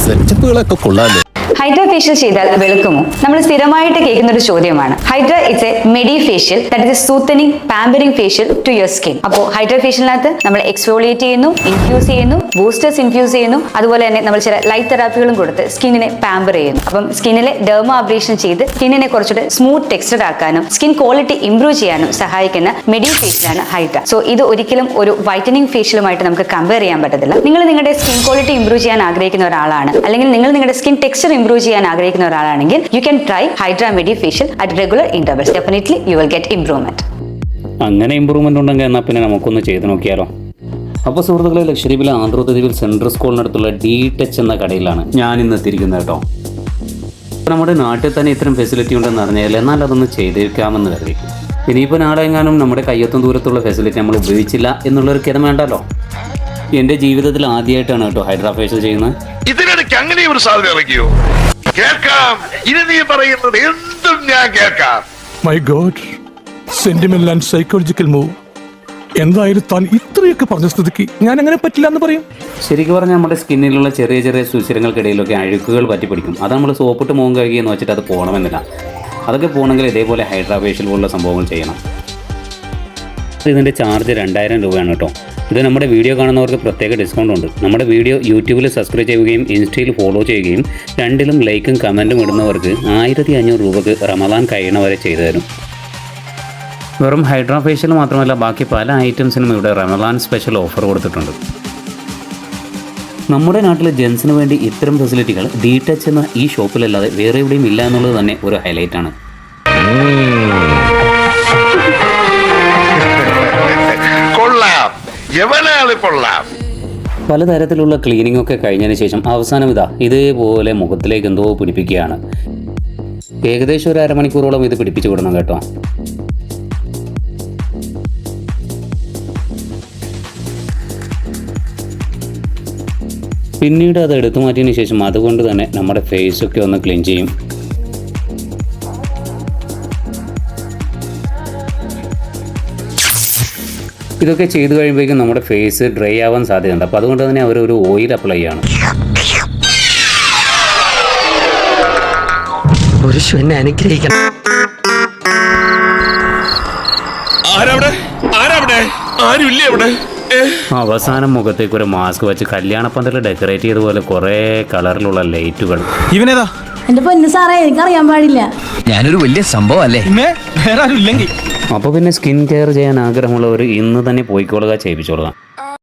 സെറ്റപ്പുകളൊക്കെ കൊള്ളാലോ. Hydra facial ചെയ്താൽ വെളുക്കുമോ? നമ്മൾ സ്ഥിരമായിട്ട് കേൾക്കുന്ന ഒരു ചോദ്യമാണ്. Hydra it's a medi facial, that is a soothing pampering facial to your skin. അപ്പോൾ ഹൈഡ്രാ ഫേഷ്യലിനകത്ത് നമ്മൾ എക്സ്ഫോളിയേറ്റ് ചെയ്യുന്നു, ഇൻഫ്യൂസ് ചെയ്യുന്നു, ബൂസ്റ്റേഴ്സ് ഇൻഫ്യൂസ് ചെയ്യുന്നു, അതുപോലെ തന്നെ നമ്മൾ ചില ലൈറ്റ് തെറാപ്പികളും കൊടുത്ത് സ്കിന്നിനെ പാമ്പർ ചെയ്യുന്നു. അപ്പം സ്കിന്നിലെ ഡെർമോ അബ്രേഷൻ ചെയ്ത് സ്കിന്നിനെ കുറച്ചുകൂടെ സ്മൂത്ത് ടെക്സ്ചർ ആക്കാനും സ്കിൻ ക്വാളിറ്റി ഇംപ്രൂവ് ചെയ്യാനും സഹായിക്കുന്ന മെഡി ഫേഷ്യലാണ് ഹൈഡ്രാ. സോ ഇത് ഒരിക്കലും ഒരു വൈറ്റനിങ് ഫേഷ്യലുമായിട്ട് നമുക്ക് കമ്പയർ ചെയ്യാൻ പറ്റത്തില്ല. നിങ്ങൾ നിങ്ങളുടെ സ്കിൻ ക്വാളിറ്റി ഇംപ്രൂവ് ചെയ്യാൻ ആഗ്രഹിക്കുന്ന ഒരാളാണ്, അല്ലെങ്കിൽ നിങ്ങൾ നിങ്ങളുടെ സ്കിൻ ടെക്സ്ചർ ഇംപ്രൂവ് ചെയ്യാൻ ആഗ്രഹിക്കുന്ന ഒരാളാണെങ്കിൽ you can try hydra medi facial at regular intervals. Definitely you will get improvement. അങ്ങനെ ഇമ്പ്രൂവ്മെന്റ് ഉണ്ടെങ്കിൽ എന്നാൽ പിന്നെ നമുക്കൊന്ന് ചെയ്ത് നോക്കിയാലോ. അപ്പോൾ സുഹൃത്തുക്കളെ, ലക്ഷദ്വീപിലെ ആന്ധ്രാദ്വീപിൽ സെൻട്രൽ സ്കൂളിനടുത്തുള്ള ഡി ടച്ച് എന്ന കടയിലാണ് ഞാൻ ഇന്ന് എത്തിയിരിക്കുന്നത് കേട്ടോ. നമ്മുടെ നാട്ടിൽ തന്നെ ഇത്തരം ഫെസിലിറ്റി ഉണ്ടെന്ന് അറിഞ്ഞാൽ എന്നാൽ അതൊന്ന് ചെയ്തേക്കാമെന്ന് കരുതി. ഇനിയിപ്പോൾ നാളെ എങ്ങാനും നമ്മുടെ കയ്യെത്തും ദൂരത്തുള്ള ഫെസിലിറ്റി നമ്മൾ ഉപയോഗിച്ചില്ല എന്നുള്ളൊരു കിടം വേണ്ടല്ലോ. എൻ്റെ ജീവിതത്തിൽ ആദ്യമായിട്ടാണ് കേട്ടോ ഹൈഡ്രാ ഫേഷ്യൽ ചെയ്യുന്നത്. ഇതിനിടയ്ക്ക് അങ്ങനെ ഒരു സാധ്യത ഇറങ്ങിയോ? കേൾക്കാം, ഇനി നീ പറയുന്നത് എന്തും ഞാൻ കേൾക്കാം. My God, sentimental and psychological move. എന്തായാലും താൻ ഇത്രയൊക്കെ പറഞ്ഞ സ്ഥിതിക്ക് ഞാൻ അങ്ങനെ പറ്റില്ല എന്ന് പറയും. ശരിക്കും പറഞ്ഞാൽ നമ്മുടെ സ്കിന്നിലുള്ള ചെറിയ ചെറിയ സുഷിരങ്ങൾക്കിടയിലൊക്കെ അഴുക്കുകൾ പറ്റിപ്പിടിക്കും. അത് നമ്മൾ സോപ്പിട്ട് മുഖം കഴുകിയെന്ന് വെച്ചിട്ട് അത് പോകണമെന്നില്ല. അതൊക്കെ പോകണമെങ്കിൽ ഇതേപോലെ ഹൈഡ്രാ ഫേഷ്യൽ പോലുള്ള സംഭവങ്ങൾ ചെയ്യണം. ഇതിൻ്റെ ചാർജ് 2000 രൂപയാണ് കേട്ടോ. ഇത് നമ്മുടെ വീഡിയോ കാണുന്നവർക്ക് പ്രത്യേക ഡിസ്കൗണ്ട് ഉണ്ട്. നമ്മുടെ വീഡിയോ യൂട്യൂബിൽ സബ്സ്ക്രൈബ് ചെയ്യുകയും ഇൻസ്റ്റയിൽ ഫോളോ ചെയ്യുകയും രണ്ടിലും ലൈക്കും കമൻറ്റും ഇടുന്നവർക്ക് 1500 രൂപക്ക് റമദാൻ കഴിയണവരെ ചെയ്തു തരും. വെറും ഹൈഡ്രാ ഫേഷ്യൽ മാത്രമല്ല, ബാക്കി പല ഐറ്റംസിനും ഇവിടെ റമദാൻ സ്പെഷ്യൽ ഓഫർ കൊടുത്തിട്ടുണ്ട്. നമ്മുടെ നാട്ടിലെ ജെൻസിന് വേണ്ടി ഇത്തരം ഫെസിലിറ്റികൾ ഡി ടച്ച് എന്ന ഈ ഷോപ്പിലല്ലാതെ വേറെ എവിടെയും ഇല്ല എന്നുള്ളത് തന്നെ ഒരു ഹൈലൈറ്റാണ്. പലതരത്തിലുള്ള ക്ലീനിങ് ഒക്കെ കഴിഞ്ഞതിന് ശേഷം അവസാനം ഇതേപോലെ മുഖത്തിലേക്ക് എന്തോ പിടിപ്പിക്കുകയാണ്. ഏകദേശം ഒരു അരമണിക്കൂറോളം ഇത് പിടിപ്പിച്ചു വിടണം കേട്ടോ. പിന്നീട് അത് എടുത്തു മാറ്റിയതിന് ശേഷം അതുകൊണ്ട് തന്നെ നമ്മുടെ ഫേസൊക്കെ ഒന്ന് ക്ലീൻ ചെയ്യും. ഇതൊക്കെ ചെയ്ത് കഴിയുമ്പോഴേക്കും നമ്മുടെ ഫേസ് ഡ്രൈ ആവാൻ സാധ്യതയുണ്ട്. അപ്പോൾ അതുകൊണ്ട് തന്നെ അവരൊരു ഓയിൽ അപ്ലൈ ചെയ്യണം. എന്നെ അനുഗ്രഹിക്കണം. അവസാനം മുഖത്തേക്ക് ഒരു മാസ്ക് വെച്ച് കല്യാണപ്പന്തൽ ഡെക്കറേറ്റ് ചെയ്തതുപോലെ കുറേ കളറിലുള്ള ലൈറ്റുകൾ. ഇവനേതാ? എന്റെ പൊന്നു സാറേ, എനിക്കറിയാൻ പാടില്ല. ഞാനൊരു വലിയ സംഭവം അല്ലേ? വേറെ ആരും ഇല്ലെങ്കിൽ അപ്പോൾ പിന്നെ സ്കിൻ കെയർ ചെയ്യാൻ ആഗ്രഹമുള്ളവർ ഇന്ന് തന്നെ പോയിക്കൊള്ളുക, ചെയ്യിപ്പിച്ചോളുക.